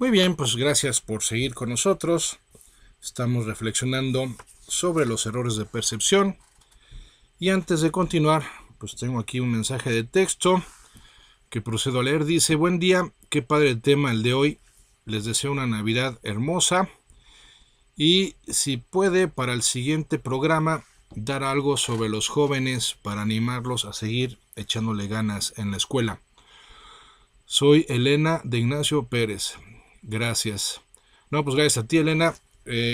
Muy bien, pues gracias por seguir con nosotros. Estamos reflexionando sobre los errores de percepción. Y antes de continuar, pues tengo aquí un mensaje de texto que procedo a leer. Dice: buen día, qué padre tema el de hoy. Les deseo una Navidad hermosa. Y si puede, para el siguiente programa, dar algo sobre los jóvenes para animarlos a seguir echándole ganas en la escuela. Soy Elena de Ignacio Pérez. Gracias. No, pues gracias a ti, Elena.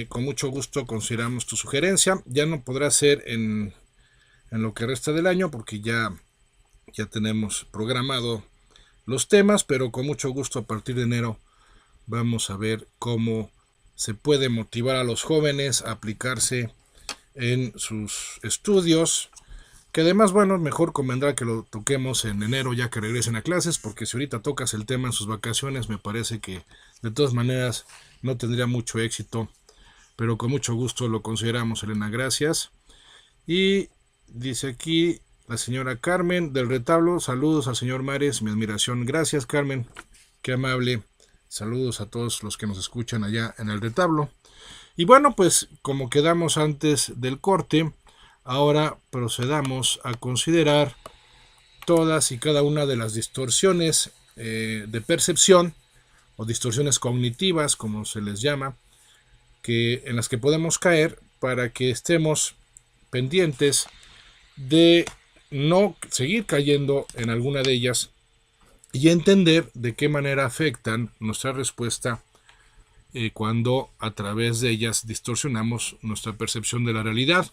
Con mucho gusto consideramos tu sugerencia. Ya no podrá ser en lo que resta del año porque ya tenemos programado los temas, pero con mucho gusto a partir de enero vamos a ver cómo se puede motivar a los jóvenes a aplicarse en sus estudios, que además, bueno, mejor convendrá que lo toquemos en enero ya que regresen a clases, porque si ahorita tocas el tema en sus vacaciones, me parece que de todas maneras no tendría mucho éxito, pero con mucho gusto lo consideramos, Elena, gracias. Y dice aquí la señora Carmen del Retablo: saludos al señor Mares, mi admiración. Gracias, Carmen, qué amable. Saludos a todos los que nos escuchan allá en el Retablo. Y bueno, pues como quedamos antes del corte, ahora procedamos a considerar todas y cada una de las distorsiones de percepción o distorsiones cognitivas, como se les llama, en las que podemos caer para que estemos pendientes de no seguir cayendo en alguna de ellas y entender de qué manera afectan nuestra respuesta cuando a través de ellas distorsionamos nuestra percepción de la realidad.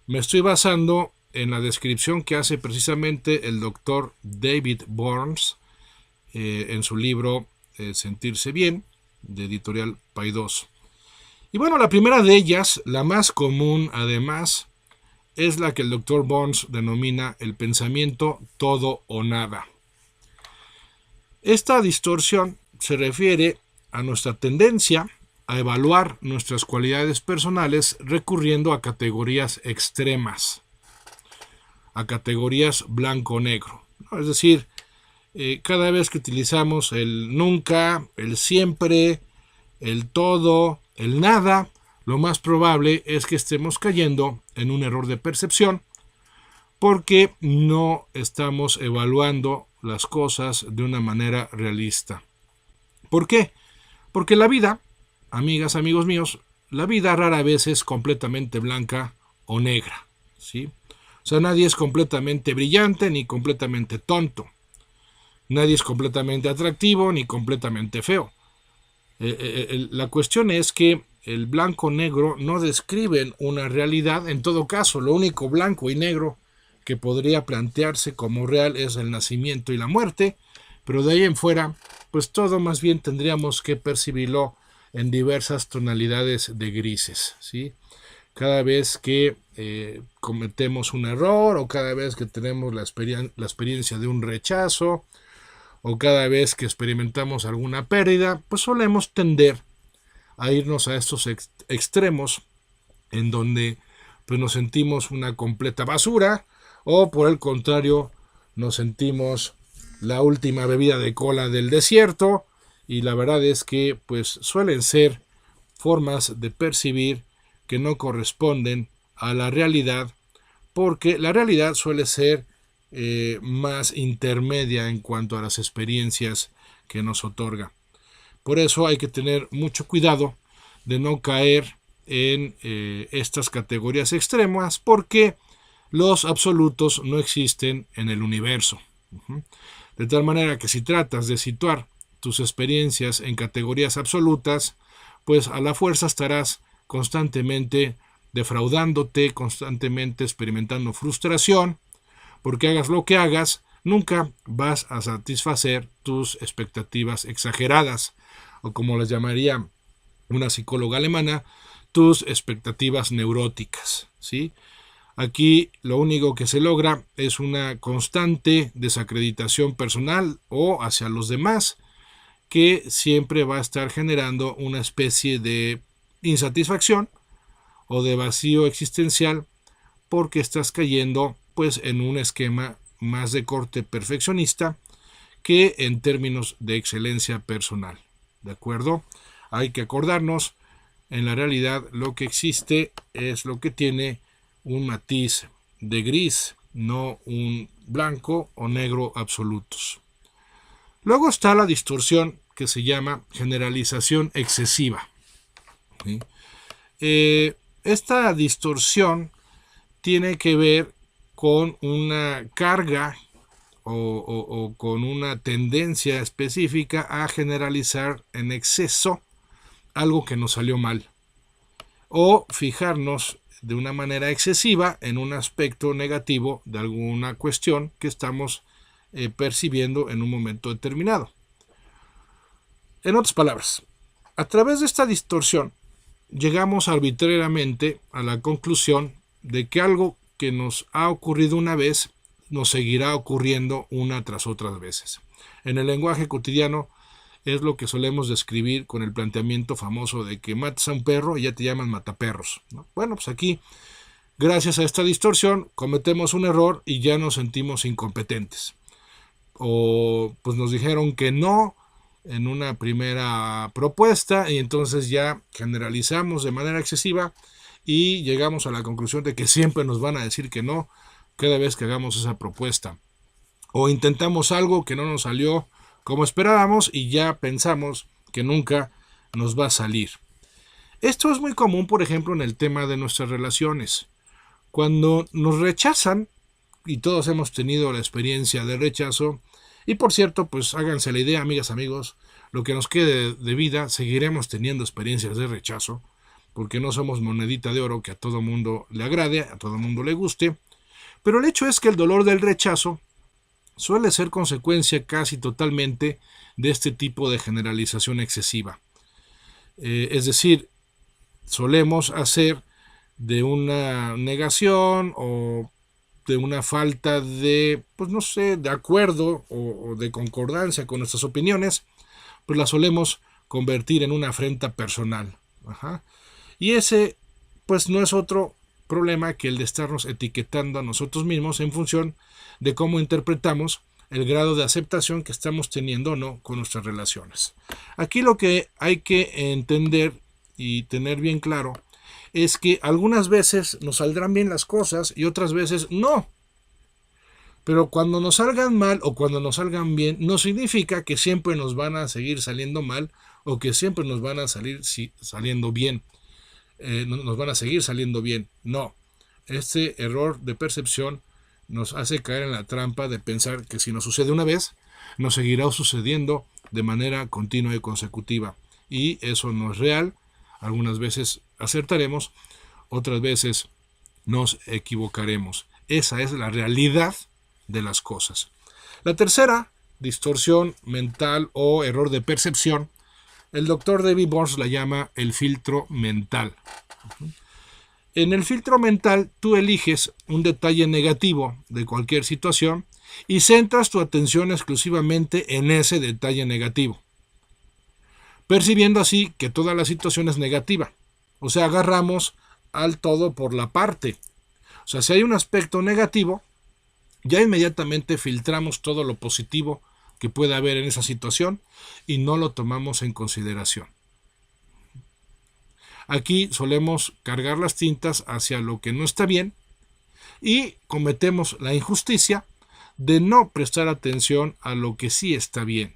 Me estoy basando en la descripción que hace precisamente el doctor David Burns en su libro Sentirse Bien, de editorial Paidós. Y bueno, la primera de ellas, la más común además, es la que el doctor Burns denomina el pensamiento todo o nada. Esta distorsión se refiere a nuestra tendencia a evaluar nuestras cualidades personales recurriendo a categorías extremas, a categorías blanco-negro. Es decir, cada vez que utilizamos el nunca, el siempre, el todo, el nada, lo más probable es que estemos cayendo en un error de percepción porque no estamos evaluando las cosas de una manera realista. ¿Por qué? Porque la vida, amigas, amigos míos, la vida rara vez es completamente blanca o negra, ¿sí? O sea, nadie es completamente brillante ni completamente tonto. Nadie es completamente atractivo ni completamente feo. La cuestión es que el blanco-negro no describen una realidad. En todo caso, lo único blanco y negro que podría plantearse como real es el nacimiento y la muerte, pero de ahí en fuera, pues todo más bien tendríamos que percibirlo en diversas tonalidades de grises, ¿sí? Cada vez que cometemos un error, o cada vez que tenemos la experiencia de un rechazo, o cada vez que experimentamos alguna pérdida, pues solemos tender a irnos a estos extremos en donde pues nos sentimos una completa basura, o por el contrario nos sentimos la última bebida de cola del desierto. Y la verdad es que pues suelen ser formas de percibir que no corresponden a la realidad, porque la realidad suele ser más intermedia en cuanto a las experiencias que nos otorga. Por eso hay que tener mucho cuidado de no caer en estas categorías extremas, porque los absolutos no existen en el universo. De tal manera que si tratas de situar tus experiencias en categorías absolutas, pues a la fuerza estarás constantemente defraudándote, constantemente experimentando frustración, porque hagas lo que hagas, nunca vas a satisfacer tus expectativas exageradas, o como les llamaría una psicóloga alemana, tus expectativas neuróticas, ¿sí? Aquí lo único que se logra es una constante desacreditación personal o hacia los demás, que siempre va a estar generando una especie de insatisfacción o de vacío existencial, porque estás cayendo pues en un esquema más de corte perfeccionista que en términos de excelencia personal. ¿de acuerdo? Hay que acordarnos, en la realidad lo que existe es lo que tiene un matiz de gris, no un blanco o negro absolutos. Luego está la distorsión que se llama generalización excesiva, ¿sí? Esta distorsión tiene que ver con una carga o con una tendencia específica a generalizar en exceso algo que nos salió mal, o fijarnos de una manera excesiva en un aspecto negativo de alguna cuestión que estamos percibiendo en un momento determinado. En otras palabras, a través de esta distorsión llegamos arbitrariamente a la conclusión de que algo que nos ha ocurrido una vez nos seguirá ocurriendo una tras otras veces. En el lenguaje cotidiano es lo que solemos describir con el planteamiento famoso de que matas a un perro y ya te llaman mataperros, ¿no? Bueno, pues aquí, gracias a esta distorsión, cometemos un error y ya nos sentimos incompetentes. O pues nos dijeron que no en una primera propuesta y entonces ya generalizamos de manera excesiva y llegamos a la conclusión de que siempre nos van a decir que no cada vez que hagamos esa propuesta. O intentamos algo que no nos salió como esperábamos y ya pensamos que nunca nos va a salir. Esto es muy común, por ejemplo, en el tema de nuestras relaciones. Cuando nos rechazan, y todos hemos tenido la experiencia de rechazo, y por cierto, pues háganse la idea, amigas, amigos, lo que nos quede de vida, seguiremos teniendo experiencias de rechazo, porque no somos monedita de oro que a todo mundo le agrade, a todo mundo le guste, pero el hecho es que el dolor del rechazo suele ser consecuencia casi totalmente de este tipo de generalización excesiva. Es decir, solemos hacer de una negación o de una falta de, pues no sé, de acuerdo o de concordancia con nuestras opiniones, pues la solemos convertir en una afrenta personal. Ajá. Y ese, pues no es otro problema que el de estarnos etiquetando a nosotros mismos en función de cómo interpretamos el grado de aceptación que estamos teniendo o no con nuestras relaciones. Aquí lo que hay que entender y tener bien claro es que algunas veces nos saldrán bien las cosas y otras veces no. Pero cuando nos salgan mal o cuando nos salgan bien, no significa que siempre nos van a seguir saliendo mal o que siempre nos van a salir saliendo bien. Nos van a seguir saliendo bien. No. Este error de percepción nos hace caer en la trampa de pensar que si nos sucede una vez, nos seguirá sucediendo de manera continua y consecutiva. Y eso no es real. Algunas veces acertaremos, otras veces nos equivocaremos. Esa es la realidad de las cosas. La tercera distorsión mental o error de percepción, el doctor David Burns la llama el filtro mental. En el filtro mental tú eliges un detalle negativo de cualquier situación y centras tu atención exclusivamente en ese detalle negativo, percibiendo así que toda la situación es negativa. O sea, agarramos al todo por la parte. O sea, si hay un aspecto negativo, ya inmediatamente filtramos todo lo positivo que pueda haber en esa situación y no lo tomamos en consideración. Aquí solemos cargar las tintas hacia lo que no está bien y cometemos la injusticia de no prestar atención a lo que sí está bien,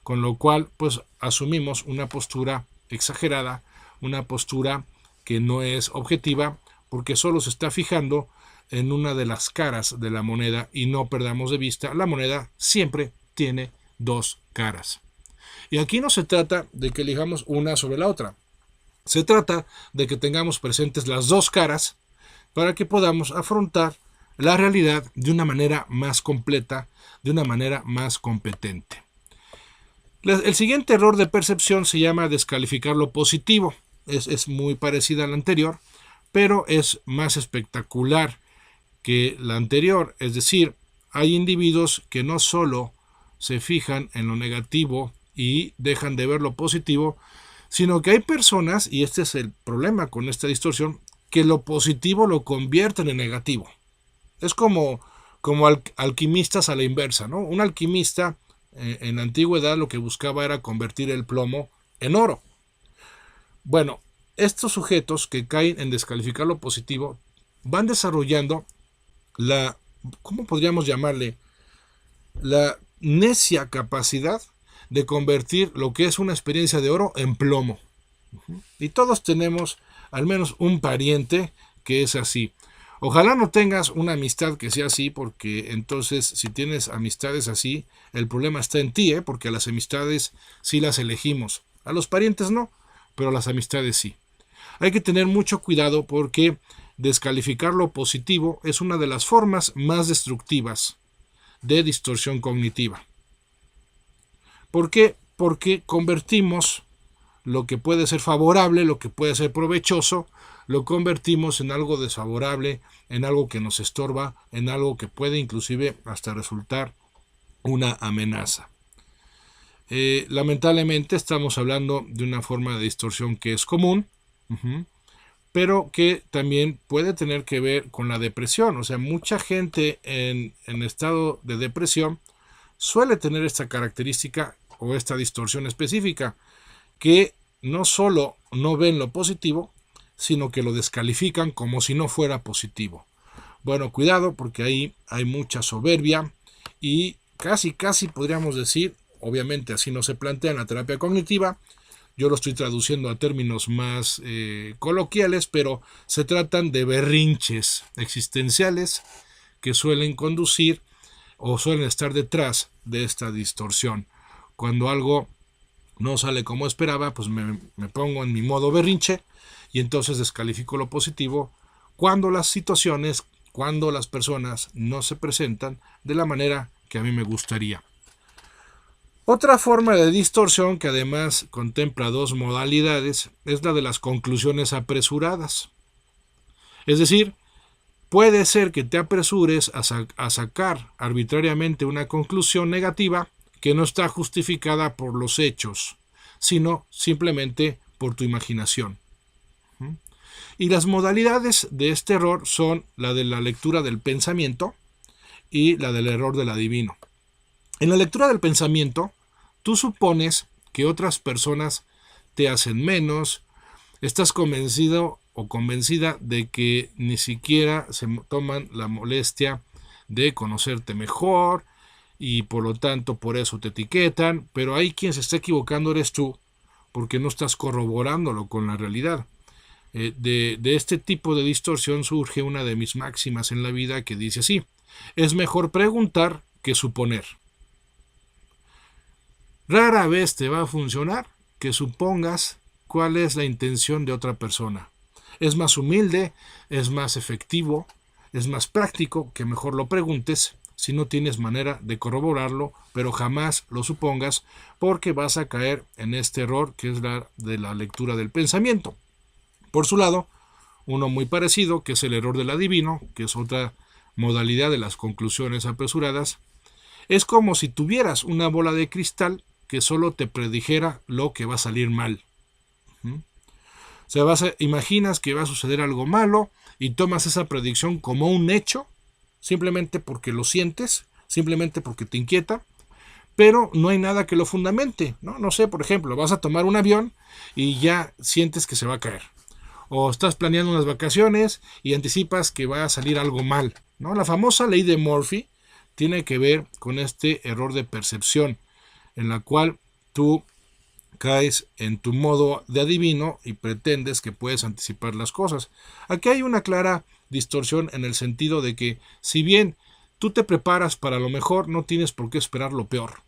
con lo cual pues asumimos una postura exagerada, una postura que no es objetiva porque solo se está fijando en una de las caras de la moneda y no perdamos de vista, la moneda siempre tiene dos caras. Y aquí no se trata de que elijamos una sobre la otra. Se trata de que tengamos presentes las dos caras para que podamos afrontar la realidad de una manera más completa, de una manera más competente. El siguiente error de percepción se llama descalificar lo positivo. Es muy parecida a la anterior, pero es más espectacular que la anterior. Es decir, hay individuos que no solo se fijan en lo negativo y dejan de ver lo positivo, sino que hay personas, y este es el problema con esta distorsión, que lo positivo lo convierten en negativo. Es como alquimistas a la inversa, ¿no? Un alquimista en la antigüedad lo que buscaba era convertir el plomo en oro. Bueno, estos sujetos que caen en descalificar lo positivo van desarrollando ¿cómo podríamos llamarle? La necia capacidad de convertir lo que es una experiencia de oro en plomo. Y todos tenemos al menos un pariente que es así. Ojalá no tengas una amistad que sea así, porque entonces si tienes amistades así, el problema está en ti, porque a las amistades sí las elegimos. A los parientes no, pero a las amistades sí. Hay que tener mucho cuidado porque descalificar lo positivo es una de las formas más destructivas de distorsión cognitiva. ¿Por qué? Porque convertimos lo que puede ser favorable, lo que puede ser provechoso, lo convertimos en algo desfavorable, en algo que nos estorba, en algo que puede inclusive hasta resultar una amenaza. Lamentablemente estamos hablando de una forma de distorsión que es común, pero que también puede tener que ver con la depresión. O sea, mucha gente en estado de depresión suele tener esta característica o esta distorsión específica, que no solo no ven lo positivo, sino que lo descalifican como si no fuera positivo. Bueno, cuidado, porque ahí hay mucha soberbia y casi podríamos decir, obviamente así no se plantea en la terapia cognitiva, yo lo estoy traduciendo a términos más coloquiales, pero se tratan de berrinches existenciales que suelen conducir o suelen estar detrás de esta distorsión. Cuando algo no sale como esperaba, pues me pongo en mi modo berrinche y entonces descalifico lo positivo cuando las situaciones, cuando las personas no se presentan de la manera que a mí me gustaría. Otra forma de distorsión que además contempla dos modalidades es la de las conclusiones apresuradas. Es decir, puede ser que te apresures a sacar arbitrariamente una conclusión negativa que no está justificada por los hechos, sino simplemente por tu imaginación. Y las modalidades de este error son la de la lectura del pensamiento y la del error del adivino. En la lectura del pensamiento, tú supones que otras personas te hacen menos, estás convencido o convencida de que ni siquiera se toman la molestia de conocerte mejor y por lo tanto por eso te etiquetan, pero ahí quien se está equivocando eres tú, porque no estás corroborándolo con la realidad. De este tipo de distorsión surge una de mis máximas en la vida que dice así: es mejor preguntar que suponer. Rara vez te va a funcionar que supongas cuál es la intención de otra persona. Es más humilde, es más efectivo, es más práctico que mejor lo preguntes si no tienes manera de corroborarlo, pero jamás lo supongas, porque vas a caer en este error que es la de la lectura del pensamiento. Por su lado, uno muy parecido, que es el error del adivino, que es otra modalidad de las conclusiones apresuradas, es como si tuvieras una bola de cristal que solo te predijera lo que va a salir mal. O sea, imaginas que va a suceder algo malo y tomas esa predicción como un hecho, simplemente porque lo sientes, simplemente porque te inquieta, pero no hay nada que lo fundamente, ¿no? No sé, por ejemplo, vas a tomar un avión y ya sientes que se va a caer. O estás planeando unas vacaciones y anticipas que va a salir algo mal, ¿no? La famosa ley de Murphy tiene que ver con este error de percepción, en la cual tú caes en tu modo de adivino y pretendes que puedes anticipar las cosas. Aquí hay una clara distorsión en el sentido de que, si bien tú te preparas para lo mejor, no tienes por qué esperar lo peor.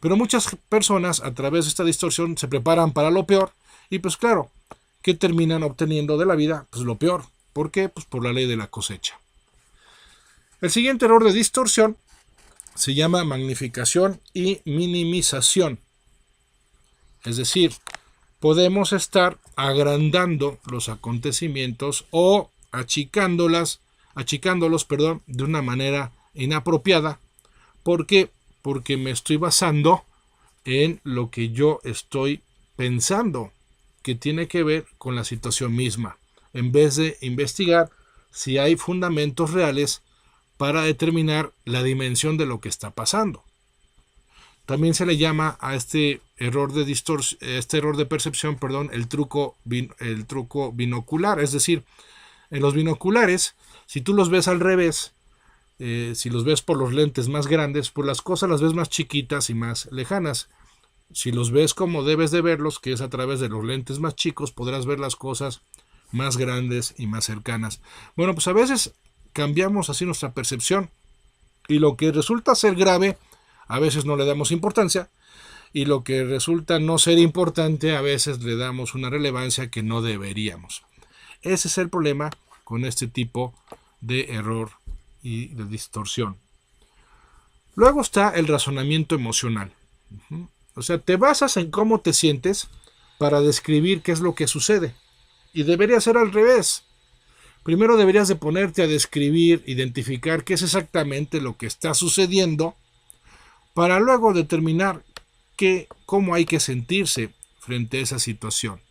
Pero muchas personas a través de esta distorsión se preparan para lo peor y pues claro, ¿qué terminan obteniendo de la vida? Pues lo peor. ¿Por qué? Pues por la ley de la cosecha. El siguiente error de distorsión se llama magnificación y minimización. Es decir, podemos estar agrandando los acontecimientos o achicándolos, de una manera inapropiada. ¿Por qué? Porque me estoy basando en lo que yo estoy pensando, que tiene que ver con la situación misma, en vez de investigar si hay fundamentos reales para determinar la dimensión de lo que está pasando. También se le llama a este error de percepción, el truco binocular. Es decir, en los binoculares, si tú los ves al revés, si los ves por los lentes más grandes, pues las cosas las ves más chiquitas y más lejanas. Si los ves como debes de verlos, que es a través de los lentes más chicos, podrás ver las cosas más grandes y más cercanas. Bueno, pues a veces cambiamos así nuestra percepción y lo que resulta ser grave, a veces no le damos importancia, y lo que resulta no ser importante, a veces le damos una relevancia que no deberíamos. Ese es el problema con este tipo de error y de distorsión. Luego está el razonamiento emocional. O sea, te basas en cómo te sientes para describir qué es lo que sucede. Y debería ser al revés. Primero deberías de ponerte a describir, identificar qué es exactamente lo que está sucediendo, para luego determinar cómo hay que sentirse frente a esa situación.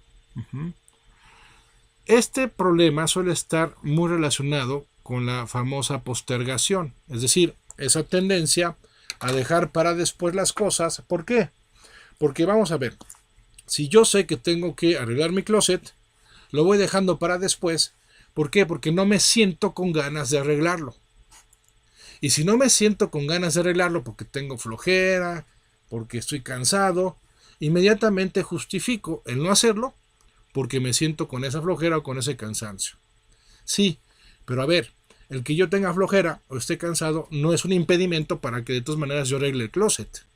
Este problema suele estar muy relacionado con la famosa postergación, es decir, esa tendencia a dejar para después las cosas. ¿Por qué? Porque vamos a ver, si yo sé que tengo que arreglar mi closet, lo voy dejando para después. ¿Por qué? Porque no me siento con ganas de arreglarlo. Y si no me siento con ganas de arreglarlo porque tengo flojera, porque estoy cansado, inmediatamente justifico el no hacerlo porque me siento con esa flojera o con ese cansancio. Sí, pero a ver, el que yo tenga flojera o esté cansado no es un impedimento para que de todas maneras yo arregle el closet.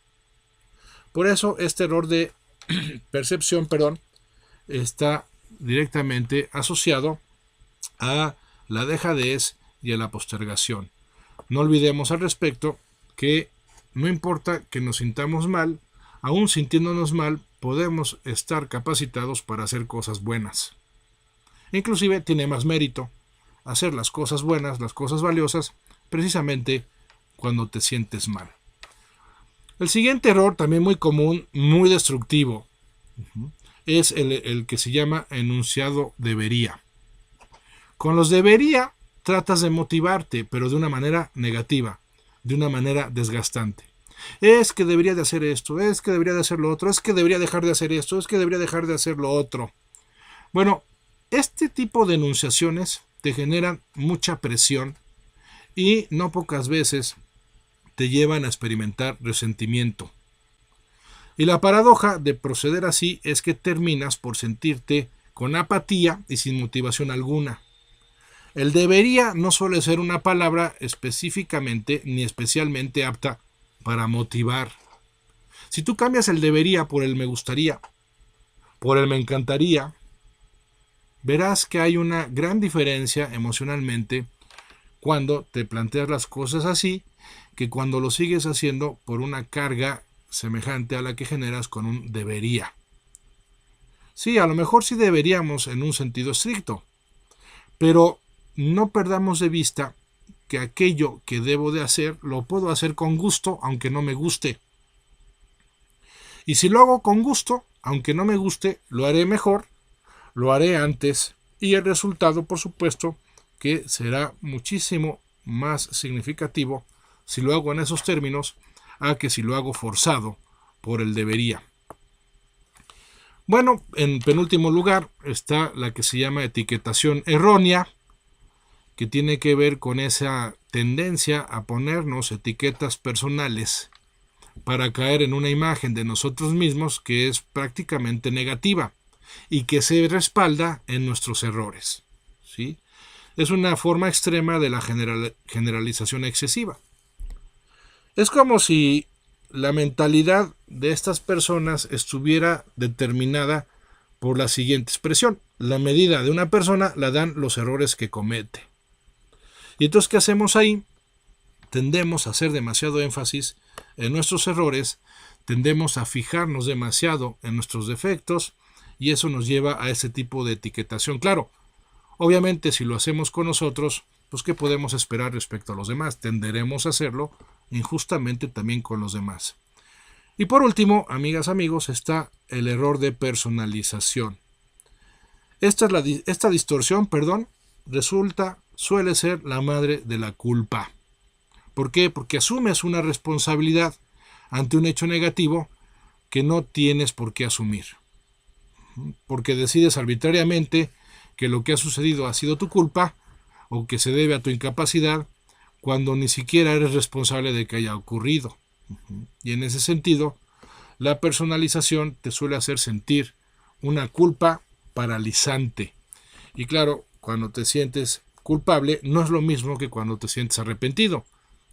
Por eso este error de percepción, está directamente asociado a la dejadez y a la postergación. No olvidemos al respecto que no importa que nos sintamos mal, aún sintiéndonos mal, podemos estar capacitados para hacer cosas buenas. Inclusive tiene más mérito hacer las cosas buenas, las cosas valiosas, precisamente cuando te sientes mal. El siguiente error, también muy común, muy destructivo, es el que se llama enunciado debería. Con los debería tratas de motivarte, pero de una manera negativa, de una manera desgastante. Es que debería de hacer esto, es que debería de hacer lo otro, es que debería dejar de hacer esto, es que debería dejar de hacer lo otro. Bueno, este tipo de enunciaciones te generan mucha presión y no pocas veces te llevan a experimentar resentimiento. Y la paradoja de proceder así es que terminas por sentirte con apatía y sin motivación alguna. El debería no suele ser una palabra específicamente ni especialmente apta para motivar. Si tú cambias el debería por el me gustaría, por el me encantaría, verás que hay una gran diferencia emocionalmente cuando te planteas las cosas así, que cuando lo sigues haciendo por una carga semejante a la que generas con un debería. Sí, a lo mejor sí deberíamos en un sentido estricto, pero no perdamos de vista que aquello que debo de hacer lo puedo hacer con gusto aunque no me guste. Y si lo hago con gusto, aunque no me guste, lo haré mejor, lo haré antes y el resultado, por supuesto, que será muchísimo más significativo si lo hago en esos términos a que si lo hago forzado por el debería. Bueno, en penúltimo lugar está la que se llama etiquetación errónea, que tiene que ver con esa tendencia a ponernos etiquetas personales para caer en una imagen de nosotros mismos que es prácticamente negativa y que se respalda en nuestros errores. ¿Sí? Es una forma extrema de la generalización excesiva. Es como si la mentalidad de estas personas estuviera determinada por la siguiente expresión: la medida de una persona la dan los errores que comete. Y entonces, ¿qué hacemos ahí? Tendemos a hacer demasiado énfasis en nuestros errores, tendemos a fijarnos demasiado en nuestros defectos y eso nos lleva a ese tipo de etiquetación. Claro, obviamente si lo hacemos con nosotros, pues ¿qué podemos esperar respecto a los demás? Tenderemos a hacerlo injustamente también con los demás. Y por último, amigas, amigos, está el error de personalización. Esta distorsión, suele ser la madre de la culpa. ¿Por qué? Porque asumes una responsabilidad, ante un hecho negativo que no tienes por qué asumir. Porque decides arbitrariamente que lo que ha sucedido ha sido tu culpa o que se debe a tu incapacidad cuando ni siquiera eres responsable de que haya ocurrido. Y en ese sentido, la personalización te suele hacer sentir una culpa paralizante. Y claro, cuando te sientes culpable no es lo mismo que cuando te sientes arrepentido.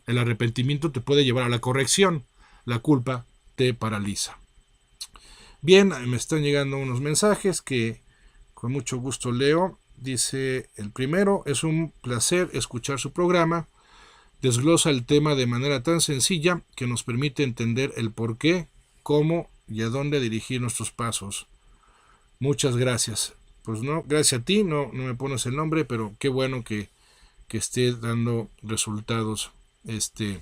El arrepentimiento te puede llevar a la corrección, la culpa te paraliza. Bien, me están llegando unos mensajes que con mucho gusto leo. Dice el primero: es un placer escuchar su programa. Desglosa el tema de manera tan sencilla que nos permite entender el por qué, cómo y a dónde dirigir nuestros pasos. Muchas gracias. Pues no, gracias a ti, no me pones el nombre, pero qué bueno que esté dando resultados este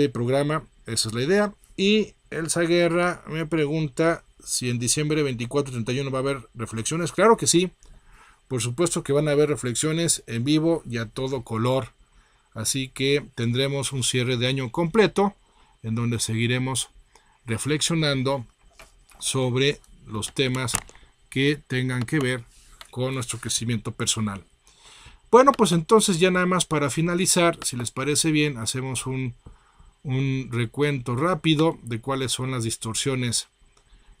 programa. Esa es la idea. Y Elsa Guerra me pregunta si en diciembre 24 y 31 va a haber reflexiones. Claro que sí. Por supuesto que van a haber reflexiones en vivo y a todo color. Así que tendremos un cierre de año completo en donde seguiremos reflexionando sobre los temas que tengan que ver con nuestro crecimiento personal. Bueno, pues entonces ya nada más para finalizar, si les parece bien, hacemos un recuento rápido de cuáles son las distorsiones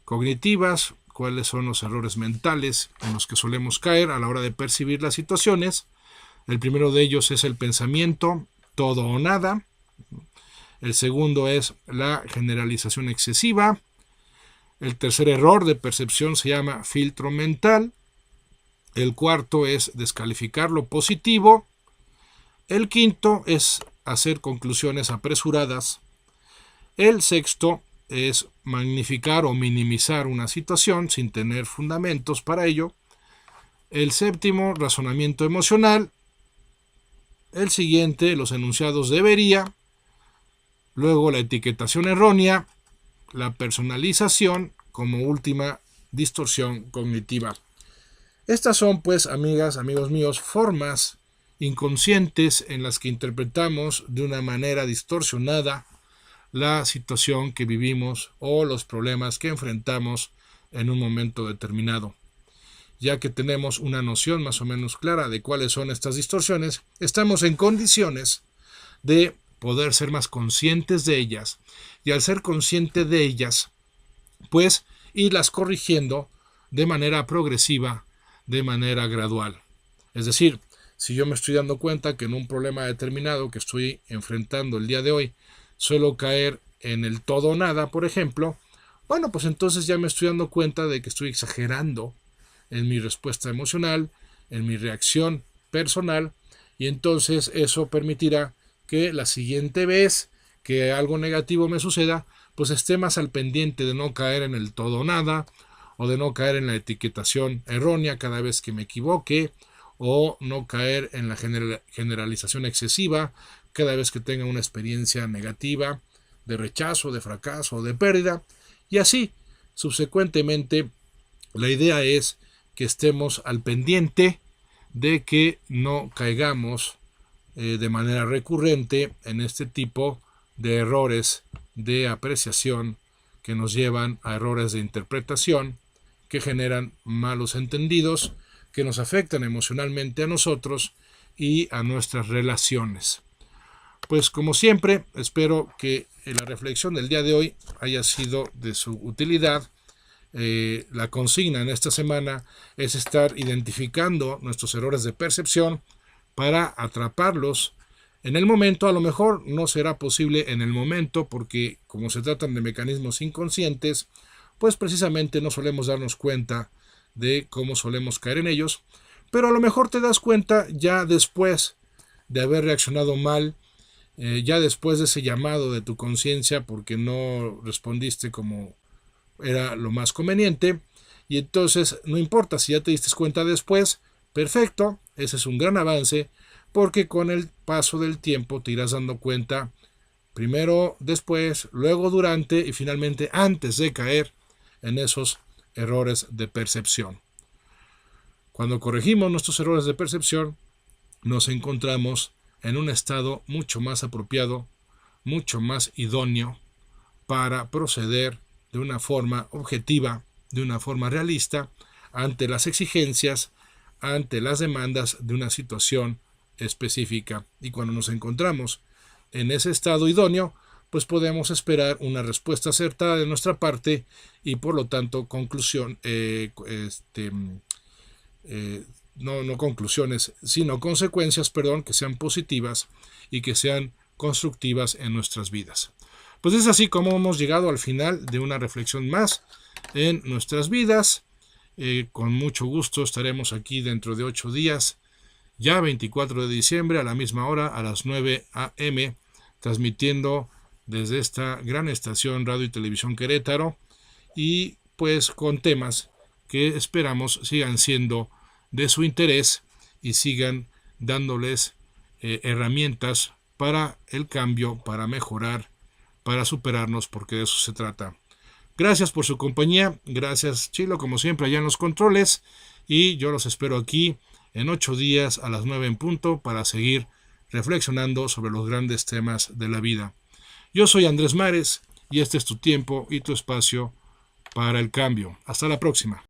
cognitivas, cuáles son los errores mentales en los que solemos caer a la hora de percibir las situaciones. El primero de ellos es el pensamiento todo o nada. El segundo es la generalización excesiva. El tercer error de percepción se llama filtro mental. El cuarto es descalificar lo positivo. El quinto es hacer conclusiones apresuradas. El sexto es magnificar o minimizar una situación sin tener fundamentos para ello. El séptimo, razonamiento emocional. El siguiente, los enunciados debería. Luego la etiquetación errónea, la personalización como última distorsión cognitiva. Estas son, pues, amigas, amigos míos, formas inconscientes en las que interpretamos de una manera distorsionada la situación que vivimos o los problemas que enfrentamos en un momento determinado. Ya que tenemos una noción más o menos clara de cuáles son estas distorsiones, estamos en condiciones de poder ser más conscientes de ellas, y al ser consciente de ellas, pues irlas corrigiendo de manera progresiva, de manera gradual. Es decir, si yo me estoy dando cuenta que en un problema determinado que estoy enfrentando el día de hoy suelo caer en el todo o nada, por ejemplo, bueno, pues entonces ya me estoy dando cuenta de que estoy exagerando en mi respuesta emocional, en mi reacción personal, y entonces eso permitirá que la siguiente vez que algo negativo me suceda, pues esté más al pendiente de no caer en el todo o nada, o de no caer en la etiquetación errónea cada vez que me equivoque, o no caer en la generalización excesiva cada vez que tenga una experiencia negativa, de rechazo, de fracaso o de pérdida, y así subsecuentemente. La idea es que estemos al pendiente de que no caigamos de manera recurrente en este tipo de errores de apreciación que nos llevan a errores de interpretación, que generan malos entendidos, que nos afectan emocionalmente a nosotros y a nuestras relaciones. Pues como siempre, espero que la reflexión del día de hoy haya sido de su utilidad. La consigna en esta semana es estar identificando nuestros errores de percepción para atraparlos en el momento. A lo mejor no será posible en el momento porque como se tratan de mecanismos inconscientes, pues precisamente no solemos darnos cuenta de cómo solemos caer en ellos, pero a lo mejor te das cuenta ya después de haber reaccionado mal, ya después de ese llamado de tu conciencia porque no respondiste como era lo más conveniente, y entonces no importa si ya te diste cuenta después, perfecto, ese es un gran avance, porque con el paso del tiempo te irás dando cuenta primero, después, luego durante y finalmente antes de caer en esos errores de percepción. Cuando corregimos nuestros errores de percepción, nos encontramos en un estado mucho más apropiado, mucho más idóneo para proceder de una forma objetiva, de una forma realista, ante las exigencias, ante las demandas de una situación específica. Y cuando nos encontramos en ese estado idóneo, pues podemos esperar una respuesta acertada de nuestra parte y por lo tanto no conclusiones, sino consecuencias, que sean positivas y que sean constructivas en nuestras vidas. Pues es así como hemos llegado al final de una reflexión más en nuestras vidas. Con mucho gusto estaremos aquí dentro de 8 días, ya 24 de diciembre, a la misma hora, a las 9 a.m., transmitiendo desde esta gran estación Radio y Televisión Querétaro, y pues con temas que esperamos sigan siendo de su interés y sigan dándoles herramientas para el cambio, para mejorar, para superarnos, porque de eso se trata. Gracias por su compañía, gracias Chilo, como siempre, allá en los controles, y yo los espero aquí en 8 días a las 9 en punto para seguir reflexionando sobre los grandes temas de la vida. Yo soy Andrés Mares y este es tu tiempo y tu espacio para el cambio. Hasta la próxima.